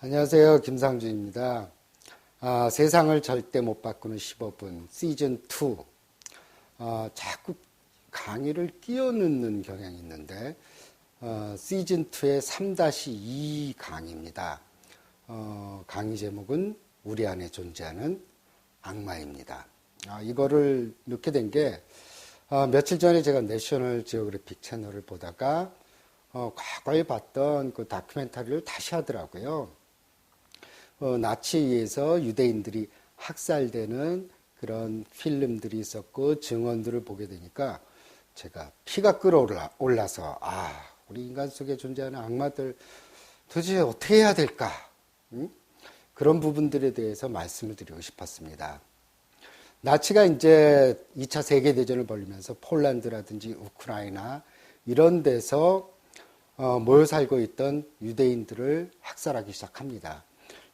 안녕하세요. 김상준입니다. 세상을 절대 못 바꾸는 15분 시즌2. 자꾸 강의를 끼워 넣는 경향이 있는데 시즌2의 3-2 강의입니다. 강의 제목은 우리 안에 존재하는 악마입니다. 이거를 넣게 된 게 며칠 전에 제가 내셔널 지오그래픽 채널을 보다가 과거에 봤던 그 다큐멘터리를 다시 하더라고요. 나치에 의해서 유대인들이 학살되는 그런 필름들이 있었고 증언들을 보게 되니까 제가 피가 끓어올라서 우리 인간 속에 존재하는 악마들 도대체 어떻게 해야 될까? 그런 부분들에 대해서 말씀을 드리고 싶었습니다. 나치가 이제 2차 세계대전을 벌이면서 폴란드라든지 우크라이나 이런 데서 모여 살고 있던 유대인들을 학살하기 시작합니다.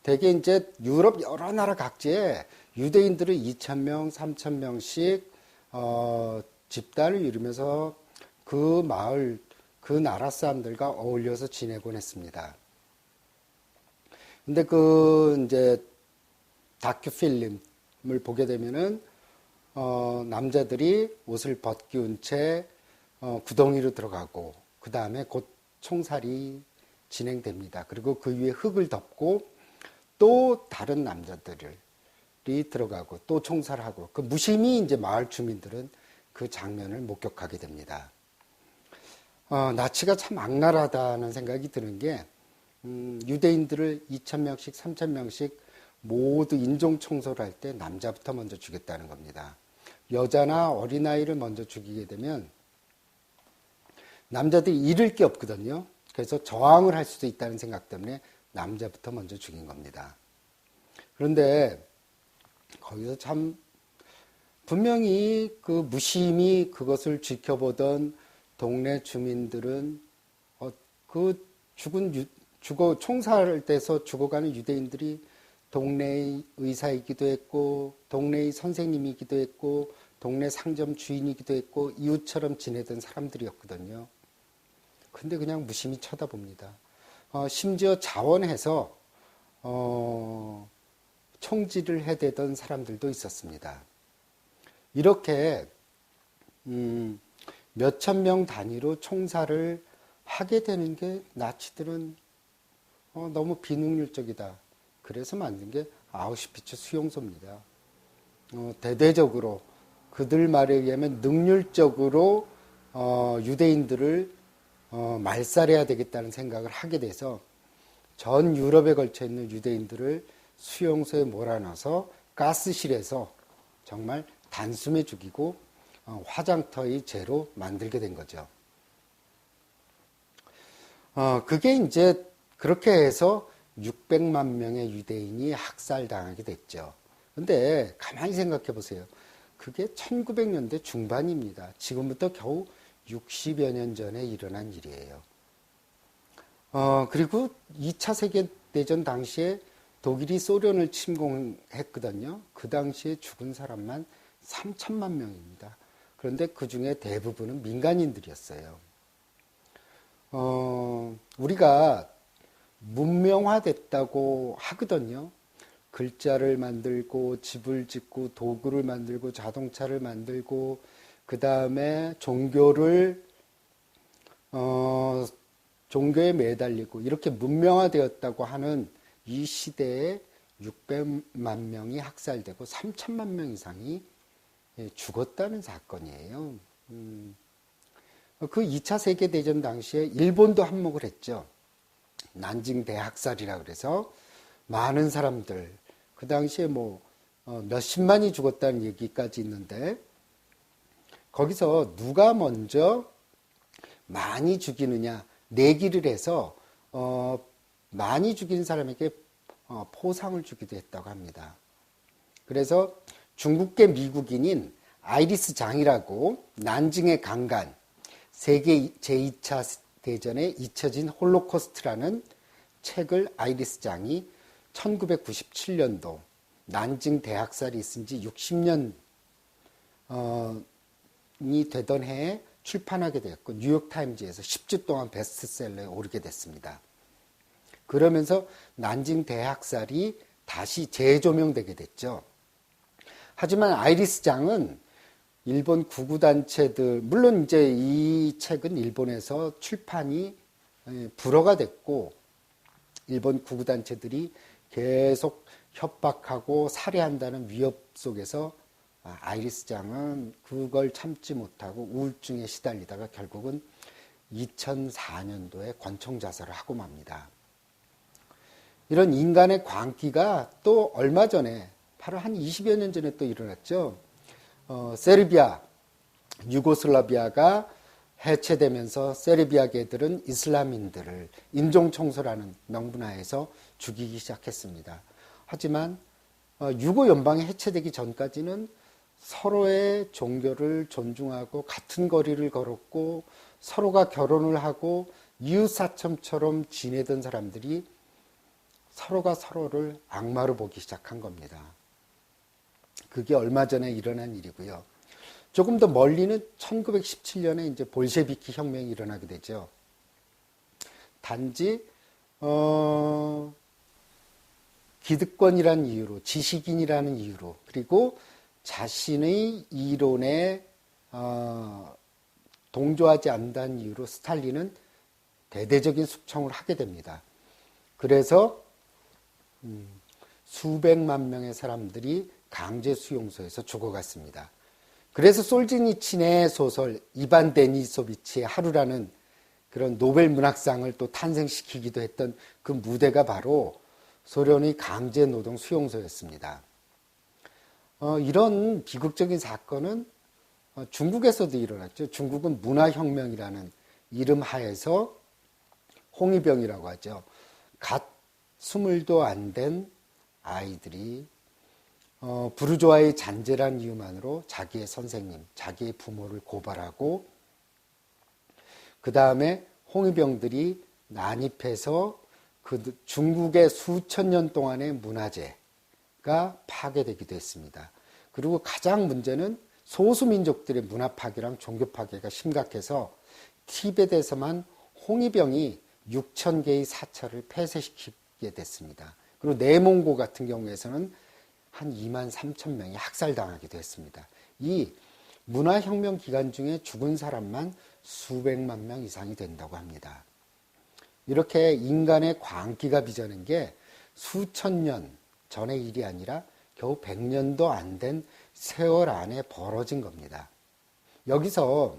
대개 이제 유럽 여러 나라 각지에 유대인들을 2,000명, 3,000명씩 집단을 이루면서 그 마을, 그 나라 사람들과 어울려서 지내곤 했습니다. 근데 그 이제 다큐 필름을 보게 되면은 남자들이 옷을 벗기운 채 구덩이로 들어가고 그 다음에 곧 총살이 진행됩니다. 그리고 그 위에 흙을 덮고 또 다른 남자들이 들어가고 또 총살하고 그 무심히 이제 마을 주민들은 그 장면을 목격하게 됩니다. 나치가 참 악랄하다는 생각이 드는 게 유대인들을 2,000명씩 3,000명씩 모두 인종 청소를 할 때 남자부터 먼저 죽였다는 겁니다. 여자나 어린아이를 먼저 죽이게 되면 남자들이 잃을 게 없거든요. 그래서 저항을 할 수도 있다는 생각 때문에 남자부터 먼저 죽인 겁니다. 그런데 거기서 참 분명히 그 무심히 그것을 지켜보던 동네 주민들은 그 총살돼서 죽어가는 유대인들이 동네의 의사이기도 했고 동네의 선생님이기도 했고 동네 상점 주인이기도 했고 이웃처럼 지내던 사람들이었거든요. 근데 그냥 무심히 쳐다봅니다. 심지어 자원해서 총질을 해대던 사람들도 있었습니다. 이렇게 몇천 명 단위로 총살을 하게 되는 게 나치들은 너무 비능률적이다. 그래서 만든 게 아우슈비츠 수용소입니다. 대대적으로 그들 말에 의하면 능률적으로 유대인들을 말살해야 되겠다는 생각을 하게 돼서 전 유럽에 걸쳐 있는 유대인들을 수용소에 몰아넣어서 가스실에서 정말 단숨에 죽이고 화장터의 죄로 만들게 된 거죠. 그게 이제 그렇게 해서 600만 명의 유대인이 학살당하게 됐죠. 근데 가만히 생각해 보세요. 그게 1900년대 중반입니다. 지금부터 겨우 60여 년 전에 일어난 일이에요. 그리고 2차 세계대전 당시에 독일이 소련을 침공했거든요. 그 당시에 죽은 사람만 3천만 명입니다. 그런데 그 중에 대부분은 민간인들이었어요. 우리가 문명화됐다고 하거든요. 글자를 만들고 집을 짓고 도구를 만들고 자동차를 만들고 그 다음에 종교에 매달리고 이렇게 문명화되었다고 하는 이 시대에 600만 명이 학살되고 3천만 명 이상이 죽었다는 사건이에요. 그 2차 세계대전 당시에 일본도 한몫을 했죠. 난징 대학살이라 그래서 많은 사람들, 그 당시에 몇십만이 죽었다는 얘기까지 있는데 거기서 누가 먼저 많이 죽이느냐 내기를 해서 많이 죽인 사람에게 포상을 주기도 했다고 합니다. 그래서 중국계 미국인인 아이리스 장이라고 난징의 강간, 세계 제2차 대전에 잊혀진 홀로코스트라는 책을 아이리스 장이 1997년도 난징 대학살이 있은 지 60년이 되던 해에 출판하게 되었고 뉴욕타임즈에서 10주 동안 베스트셀러에 오르게 됐습니다. 그러면서 난징 대학살이 다시 재조명되게 됐죠. 하지만 아이리스 장은 일본 구구단체들, 물론 이제 이 책은 일본에서 출판이 불허가 됐고, 일본 구구단체들이 계속 협박하고 살해한다는 위협 속에서 아이리스 장은 그걸 참지 못하고 우울증에 시달리다가 결국은 2004년도에 권총자살을 하고 맙니다. 이런 인간의 광기가 또 얼마 전에, 바로 한 20여 년 전에 또 일어났죠. 세르비아, 유고슬라비아가 해체되면서 세르비아계들은 이슬람인들을 인종청소라는 명분하에서 죽이기 시작했습니다. 하지만 유고 연방이 해체되기 전까지는 서로의 종교를 존중하고 같은 거리를 걸었고 서로가 결혼을 하고 이웃사촌처럼 지내던 사람들이 서로가 서로를 악마로 보기 시작한 겁니다. 그게 얼마 전에 일어난 일이고요. 조금 더 멀리는 1917년에 이제 볼셰비키 혁명이 일어나게 되죠. 단지 기득권이라는 이유로, 지식인이라는 이유로, 그리고 자신의 이론에 동조하지 않는다는 이유로 스탈린은 대대적인 숙청을 하게 됩니다. 그래서 수백만 명의 사람들이 강제 수용소에서 죽어갔습니다. 그래서 솔지니친의 소설 이반 데니소비치의 하루라는 그런 노벨 문학상을 또 탄생시키기도 했던 그 무대가 바로 소련의 강제 노동 수용소였습니다. 이런 비극적인 사건은 중국에서도 일어났죠. 중국은 문화혁명이라는 이름 하에서 홍위병이라고 하죠. 갓 20도 안 된 아이들이 부르주아의 잔재란 이유만으로 자기의 선생님, 자기의 부모를 고발하고 그 다음에 홍위병들이 난입해서 그 중국의 수천 년 동안의 문화재가 파괴되기도 했습니다. 그리고 가장 문제는 소수민족들의 문화 파괴랑 종교 파괴가 심각해서 티벳에서만 홍위병이 6천 개의 사찰을 폐쇄시키게 됐습니다. 그리고 내몽고 같은 경우에서는 한 2만 3천 명이 학살당하기도 했습니다. 이 문화혁명 기간 중에 죽은 사람만 수백만 명 이상이 된다고 합니다. 이렇게 인간의 광기가 빚어낸 게 수천 년 전의 일이 아니라 겨우 100년도 안 된 세월 안에 벌어진 겁니다. 여기서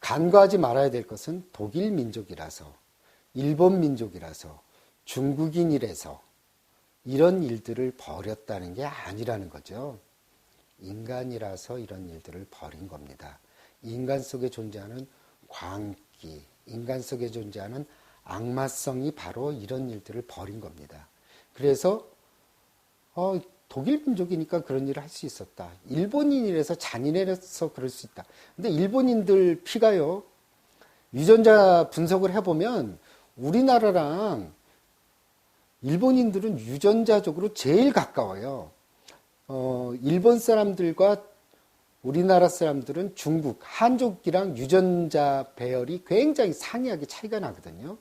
간과하지 말아야 될 것은 독일 민족이라서, 일본 민족이라서, 중국인이라서 이런 일들을 벌였다는 게 아니라는 거죠. 인간이라서 이런 일들을 벌인 겁니다. 인간 속에 존재하는 광기, 인간 속에 존재하는 악마성이 바로 이런 일들을 벌인 겁니다. 그래서 독일 민족이니까 그런 일을 할 수 있었다. 일본인이라서 잔인해서 그럴 수 있다. 근데 일본인들 피가요, 유전자 분석을 해보면 우리나라랑 일본인들은 유전자적으로 제일 가까워요. 일본 사람들과 우리나라 사람들은 중국, 한족이랑 유전자 배열이 굉장히 상이하게 차이가 나거든요.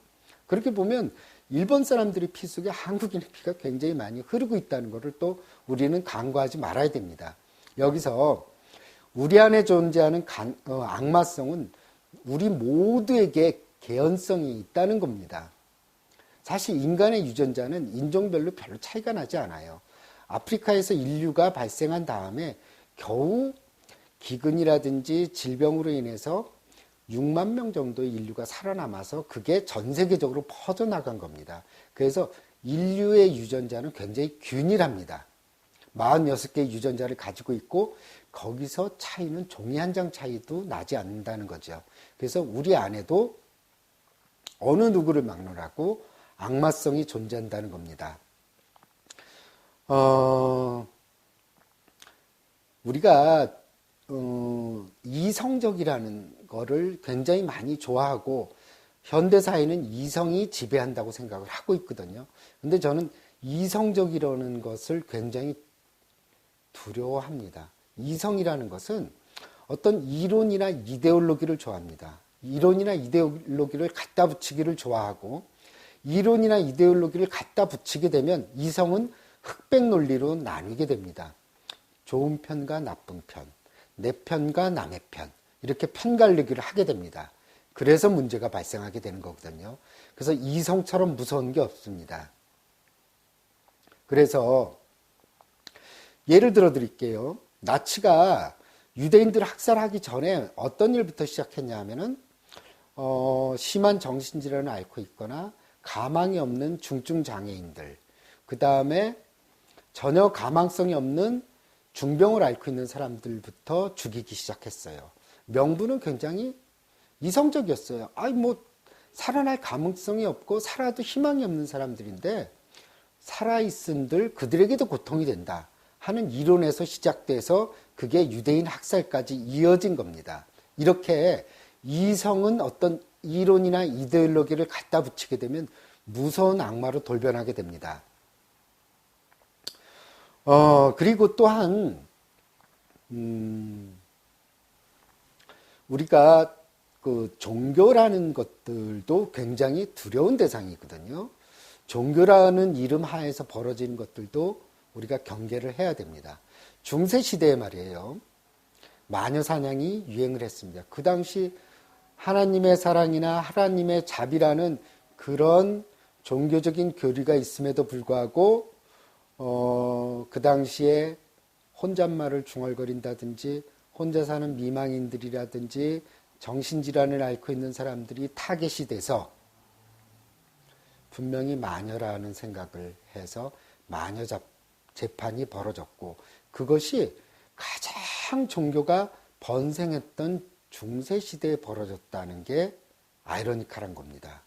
그렇게 보면 일본 사람들의 피 속에 한국인의 피가 굉장히 많이 흐르고 있다는 것을 또 우리는 간과하지 말아야 됩니다. 여기서 우리 안에 존재하는 악마성은 우리 모두에게 개연성이 있다는 겁니다. 사실 인간의 유전자는 인종별로 별로 차이가 나지 않아요. 아프리카에서 인류가 발생한 다음에 겨우 기근이라든지 질병으로 인해서 6만 명 정도의 인류가 살아남아서 그게 전 세계적으로 퍼져나간 겁니다. 그래서 인류의 유전자는 굉장히 균일합니다. 46개의 유전자를 가지고 있고 거기서 차이는 종이 한 장 차이도 나지 않는다는 거죠. 그래서 우리 안에도 어느 누구를 막론하고 악마성이 존재한다는 겁니다. 우리가 이성적이라는 거를 굉장히 많이 좋아하고 현대사회는 이성이 지배한다고 생각을 하고 있거든요. 근데 저는 이성적이라는 것을 굉장히 두려워합니다. 이성이라는 것은 어떤 이론이나 이데올로기를 좋아합니다. 이론이나 이데올로기를 갖다 붙이기를 좋아하고 이론이나 이데올로기를 갖다 붙이게 되면 이성은 흑백 논리로 나뉘게 됩니다. 좋은 편과 나쁜 편, 내 편과 남의 편, 이렇게 편가르기를 하게 됩니다. 그래서 문제가 발생하게 되는 거거든요. 그래서 이성처럼 무서운 게 없습니다. 그래서 예를 들어 드릴게요. 나치가 유대인들을 학살하기 전에 어떤 일부터 시작했냐 하면은 심한 정신질환을 앓고 있거나 가망이 없는 중증 장애인들, 그 다음에 전혀 가망성이 없는 중병을 앓고 있는 사람들부터 죽이기 시작했어요. 명분은 굉장히 이성적이었어요. 아이 뭐 살아날 가능성이 없고 살아도 희망이 없는 사람들인데 살아있음들 그들에게도 고통이 된다 하는 이론에서 시작돼서 그게 유대인 학살까지 이어진 겁니다. 이렇게 이성은 어떤 이론이나 이데올로기를 갖다 붙이게 되면 무서운 악마로 돌변하게 됩니다. 그리고 또한 우리가 그 종교라는 것들도 굉장히 두려운 대상이거든요. 종교라는 이름 하에서 벌어지는 것들도 우리가 경계를 해야 됩니다. 중세시대에 말이에요. 마녀사냥이 유행을 했습니다. 그 당시 하나님의 사랑이나 하나님의 자비라는 그런 종교적인 교리가 있음에도 불구하고 그 당시에 혼잣말을 중얼거린다든지 혼자 사는 미망인들이라든지 정신질환을 앓고 있는 사람들이 타겟이 돼서 분명히 마녀라는 생각을 해서 마녀 재판이 벌어졌고 그것이 가장 종교가 번성했던 중세시대에 벌어졌다는 게 아이러니컬한 겁니다.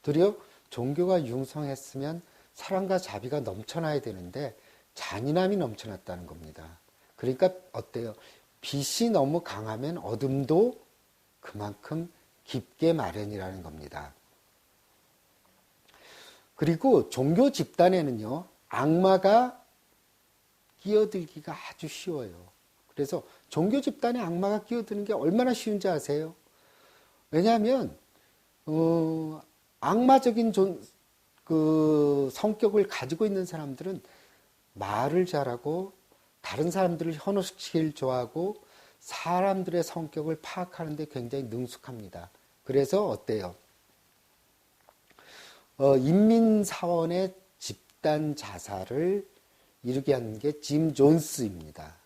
도리어 종교가 융성했으면 사랑과 자비가 넘쳐나야 되는데 잔인함이 넘쳐났다는 겁니다. 그러니까 어때요? 빛이 너무 강하면 어둠도 그만큼 깊게 마련이라는 겁니다. 그리고 종교 집단에는요, 악마가 끼어들기가 아주 쉬워요. 그래서 종교 집단에 악마가 끼어드는 게 얼마나 쉬운지 아세요? 왜냐하면 악마적인 그 성격을 가지고 있는 사람들은 말을 잘하고 다른 사람들을 현혹시키길 좋아하고 사람들의 성격을 파악하는 데 굉장히 능숙합니다. 그래서 어때요? 인민사원의 집단 자살을 이루게 한 게 짐 존스입니다.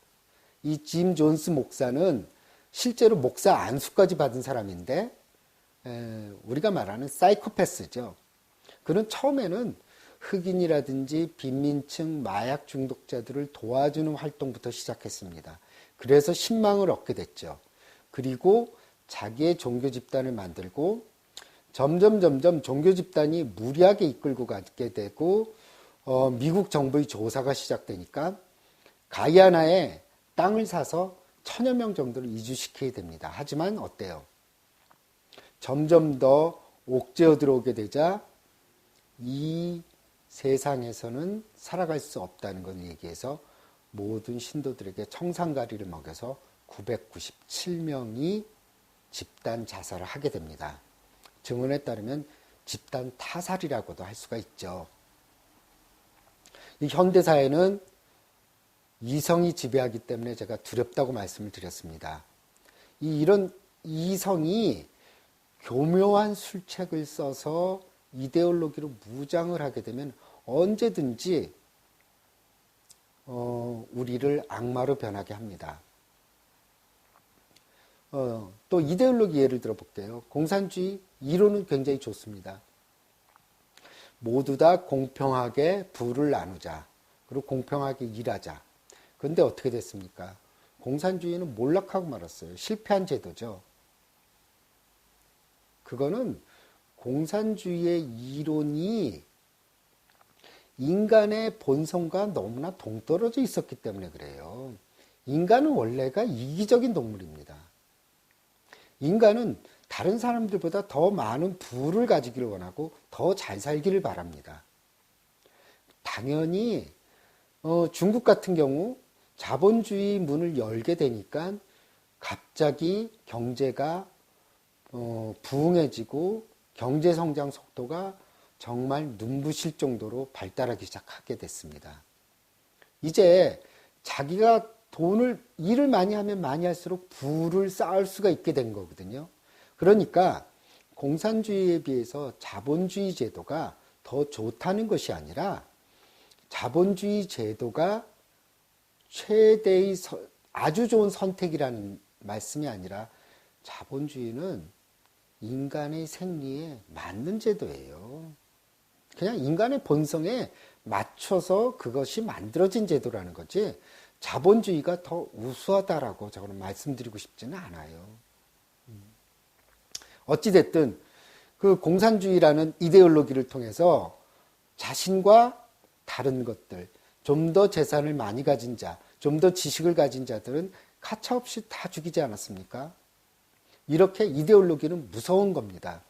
이 짐 존스 목사는 실제로 목사 안수까지 받은 사람인데 우리가 말하는 사이코패스죠. 그는 처음에는 흑인이라든지 빈민층 마약 중독자들을 도와주는 활동부터 시작했습니다. 그래서 신망을 얻게 됐죠. 그리고 자기의 종교 집단을 만들고 점점 종교 집단이 무리하게 이끌고 가게 되고 미국 정부의 조사가 시작되니까 가이아나에 땅을 사서 1000여 명 정도를 이주시키게 됩니다. 하지만 어때요? 점점 더 옥죄어 들어오게 되자 이 세상에서는 살아갈 수 없다는 걸 얘기해서 모든 신도들에게 청산가리를 먹여서 997명이 집단 자살을 하게 됩니다. 증언에 따르면 집단 타살이라고도 할 수가 있죠. 이 현대사회는 이성이 지배하기 때문에 제가 두렵다고 말씀을 드렸습니다. 이런 이성이 교묘한 술책을 써서 이데올로기로 무장을 하게 되면 언제든지 우리를 악마로 변하게 합니다. 또 이데올로기 예를 들어볼게요. 공산주의 이론은 굉장히 좋습니다. 모두 다 공평하게 부를 나누자. 그리고 공평하게 일하자. 그런데 어떻게 됐습니까? 공산주의는 몰락하고 말았어요. 실패한 제도죠. 그거는 공산주의의 이론이 인간의 본성과 너무나 동떨어져 있었기 때문에 그래요. 인간은 원래가 이기적인 동물입니다. 인간은 다른 사람들보다 더 많은 부를 가지기를 원하고 더 잘 살기를 바랍니다. 당연히 중국 같은 경우 자본주의 문을 열게 되니까 갑자기 경제가 부흥해지고 경제성장 속도가 정말 눈부실 정도로 발달하기 시작하게 됐습니다. 이제 자기가 일을 많이 하면 많이 할수록 부를 쌓을 수가 있게 된 거거든요. 그러니까 공산주의에 비해서 자본주의 제도가 더 좋다는 것이 아니라 자본주의 제도가 최대의 아주 좋은 선택이라는 말씀이 아니라 자본주의는 인간의 생리에 맞는 제도예요. 그냥 인간의 본성에 맞춰서 그것이 만들어진 제도라는 거지 자본주의가 더 우수하다라고 저는 말씀드리고 싶지는 않아요. 어찌됐든 그 공산주의라는 이데올로기를 통해서 자신과 다른 것들, 좀 더 재산을 많이 가진 자, 좀 더 지식을 가진 자들은 가차없이 다 죽이지 않았습니까? 이렇게 이데올로기는 무서운 겁니다.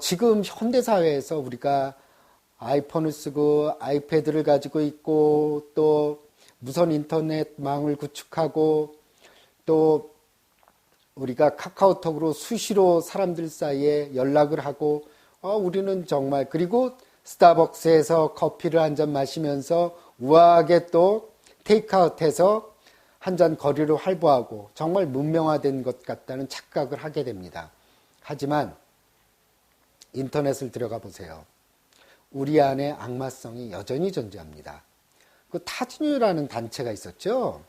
지금 현대사회에서 우리가 아이폰을 쓰고 아이패드를 가지고 있고 또 무선 인터넷망을 구축하고 또 우리가 카카오톡으로 수시로 사람들 사이에 연락을 하고 우리는 정말 그리고 스타벅스에서 커피를 한 잔 마시면서 우아하게 또 테이크아웃해서 한 잔 거리를 활보하고 정말 문명화된 것 같다는 착각을 하게 됩니다. 하지만 인터넷을 들어가 보세요. 우리 안에 악마성이 여전히 존재합니다. 그 타진유라는 단체가 있었죠.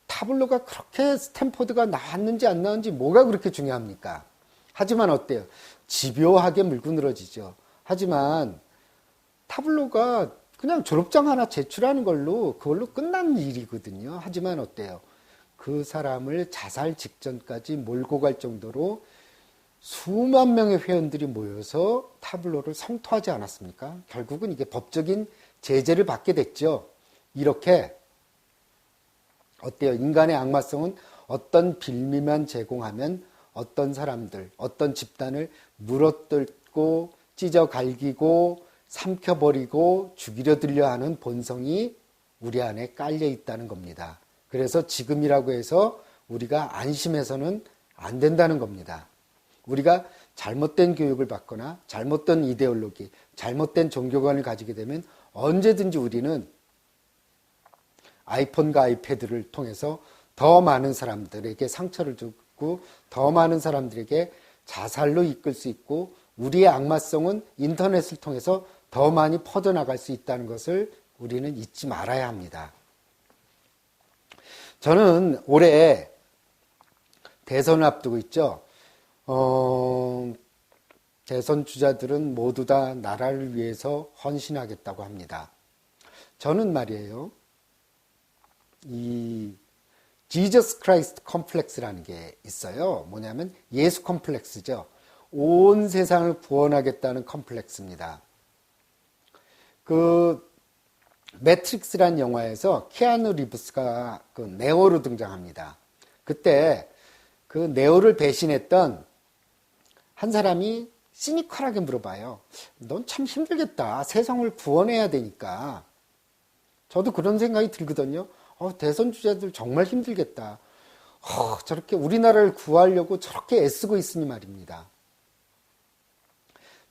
타블로가 그렇게 스탠포드가 나왔는지 안 나왔는지 뭐가 그렇게 중요합니까? 하지만 어때요? 집요하게 물고 늘어지죠. 하지만 타블로가 그냥 졸업장 하나 제출하는 그걸로 끝난 일이거든요. 하지만 어때요? 그 사람을 자살 직전까지 몰고 갈 정도로 수만 명의 회원들이 모여서 타블로를 성토하지 않았습니까? 결국은 이게 법적인 제재를 받게 됐죠. 이렇게 어때요? 인간의 악마성은 어떤 빌미만 제공하면 어떤 사람들, 어떤 집단을 물어뜯고 찢어 갈기고 삼켜버리고 죽이려 들려 하는 본성이 우리 안에 깔려 있다는 겁니다. 그래서 지금이라고 해서 우리가 안심해서는 안 된다는 겁니다. 우리가 잘못된 교육을 받거나 잘못된 이데올로기, 잘못된 종교관을 가지게 되면 언제든지 우리는 아이폰과 아이패드를 통해서 더 많은 사람들에게 상처를 주고 더 많은 사람들에게 자살로 이끌 수 있고 우리의 악마성은 인터넷을 통해서 더 많이 퍼져나갈 수 있다는 것을 우리는 잊지 말아야 합니다. 저는 올해 대선을 앞두고 있죠. 대선 주자들은 모두 다 나라를 위해서 헌신하겠다고 합니다. 저는 말이에요. 이 지저스 크라이스트 컴플렉스라는 게 있어요. 뭐냐면 예수 컴플렉스죠. 온 세상을 구원하겠다는 컴플렉스입니다. 그 매트릭스라는 영화에서 키아누 리브스가 그 네오로 등장합니다. 그때 그 네오를 배신했던 한 사람이 시니컬하게 물어봐요. 넌 참 힘들겠다. 세상을 구원해야 되니까. 저도 그런 생각이 들거든요. 대선 주자들 정말 힘들겠다. 저렇게 우리나라를 구하려고 저렇게 애쓰고 있으니 말입니다.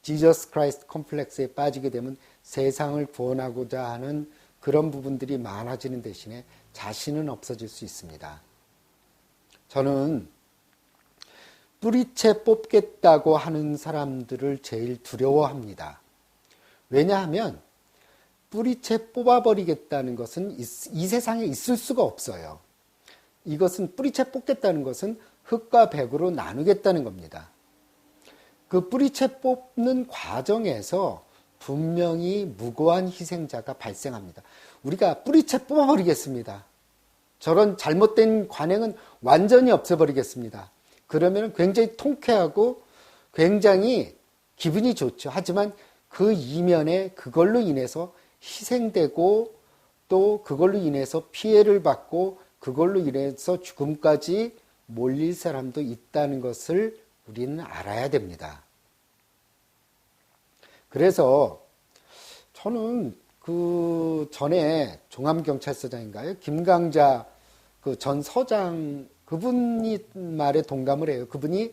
지저스 크라이스트 컴플렉스에 빠지게 되면 세상을 구원하고자 하는 그런 부분들이 많아지는 대신에 자신은 없어질 수 있습니다. 저는 뿌리채 뽑겠다고 하는 사람들을 제일 두려워합니다. 왜냐하면 뿌리채 뽑아버리겠다는 것은 이 세상에 있을 수가 없어요. 이것은 뿌리채 뽑겠다는 것은 흙과 백으로 나누겠다는 겁니다. 그 뿌리채 뽑는 과정에서 분명히 무고한 희생자가 발생합니다. 우리가 뿌리채 뽑아버리겠습니다. 저런 잘못된 관행은 완전히 없애버리겠습니다. 그러면 굉장히 통쾌하고 굉장히 기분이 좋죠. 하지만 그 이면에 그걸로 인해서 희생되고 또 그걸로 인해서 피해를 받고 그걸로 인해서 죽음까지 몰릴 사람도 있다는 것을 우리는 알아야 됩니다. 그래서 저는 그 전에 종암경찰서장인가요? 김강자 그 전 서장 그분이 말에 동감을 해요. 그분이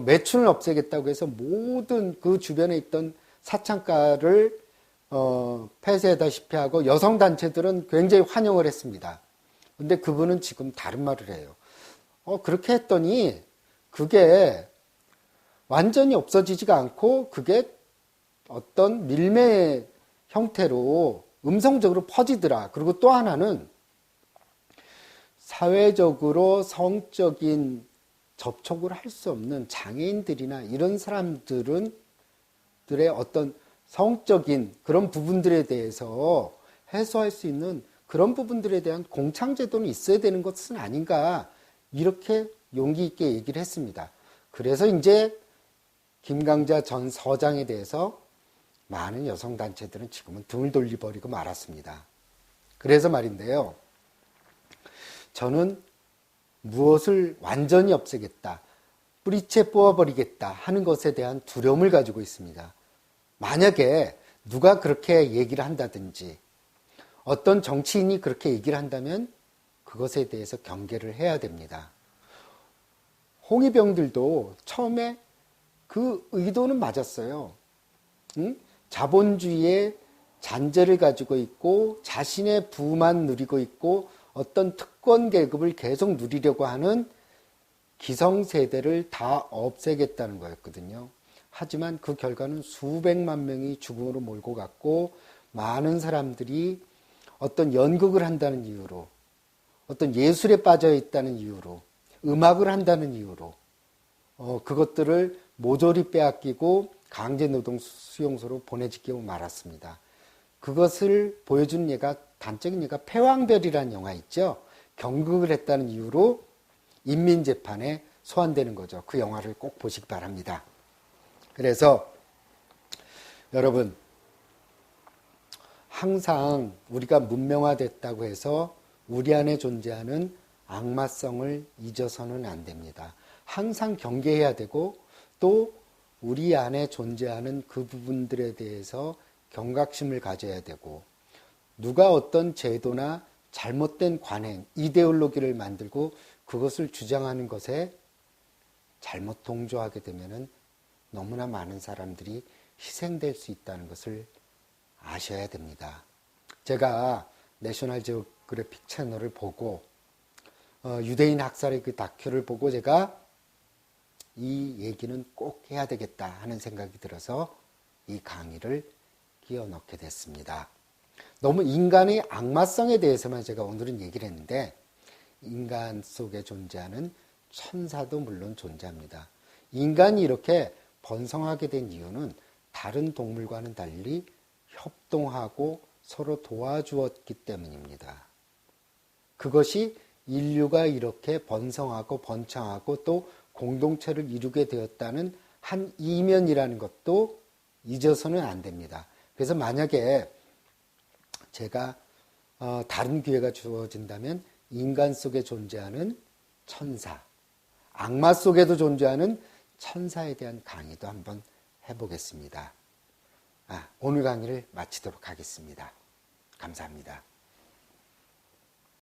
매춘을 없애겠다고 해서 모든 그 주변에 있던 사창가를 폐쇄하다시피 하고 여성단체들은 굉장히 환영을 했습니다. 근데 그분은 지금 다른 말을 해요. 그렇게 했더니 그게 완전히 없어지지가 않고 그게 어떤 밀매 형태로 음성적으로 퍼지더라. 그리고 또 하나는 사회적으로 성적인 접촉을 할 수 없는 장애인들이나 이런 사람들은 들의 어떤 성적인 그런 부분들에 대해서 해소할 수 있는 그런 부분들에 대한 공창제도는 있어야 되는 것은 아닌가, 이렇게 용기 있게 얘기를 했습니다. 그래서 이제 김강자 전 서장에 대해서 많은 여성단체들은 지금은 등을 돌려버리고 말았습니다. 그래서 말인데요, 저는 무엇을 완전히 없애겠다, 뿌리채 뽑아버리겠다 하는 것에 대한 두려움을 가지고 있습니다. 만약에 누가 그렇게 얘기를 한다든지 어떤 정치인이 그렇게 얘기를 한다면 그것에 대해서 경계를 해야 됩니다. 홍위병들도 처음에 그 의도는 맞았어요. 응? 자본주의의 잔재를 가지고 있고 자신의 부만 누리고 있고 어떤 특권 계급을 계속 누리려고 하는 기성세대를 다 없애겠다는 거였거든요. 하지만 그 결과는 수백만 명이 죽음으로 몰고 갔고 많은 사람들이 어떤 연극을 한다는 이유로, 어떤 예술에 빠져 있다는 이유로, 음악을 한다는 이유로 그것들을 모조리 빼앗기고 강제노동 수용소로 보내지고 말았습니다. 그것을 보여준 예가, 단적인 예가 패왕별이라는 영화 있죠. 경극을 했다는 이유로 인민재판에 소환되는 거죠. 그 영화를 꼭 보시기 바랍니다. 그래서 여러분, 항상 우리가 문명화됐다고 해서 우리 안에 존재하는 악마성을 잊어서는 안 됩니다. 항상 경계해야 되고 또 우리 안에 존재하는 그 부분들에 대해서 경각심을 가져야 되고, 누가 어떤 제도나 잘못된 관행, 이데올로기를 만들고 그것을 주장하는 것에 잘못 동조하게 되면은 너무나 많은 사람들이 희생될 수 있다는 것을 아셔야 됩니다. 제가 내셔널 지오그래픽 채널을 보고 유대인 학살의 그 다큐를 보고 제가 이 얘기는 꼭 해야 되겠다 하는 생각이 들어서 이 강의를 끼워 넣게 됐습니다. 너무 인간의 악마성에 대해서만 제가 오늘은 얘기를 했는데 인간 속에 존재하는 천사도 물론 존재합니다. 인간이 이렇게 번성하게 된 이유는 다른 동물과는 달리 협동하고 서로 도와주었기 때문입니다. 그것이 인류가 이렇게 번성하고 번창하고 또 공동체를 이루게 되었다는 한 이면이라는 것도 잊어서는 안 됩니다. 그래서 만약에 제가 다른 기회가 주어진다면 인간 속에 존재하는 천사, 악마 속에도 존재하는 천사에 대한 강의도 한번 해보겠습니다. 오늘 강의를 마치도록 하겠습니다. 감사합니다.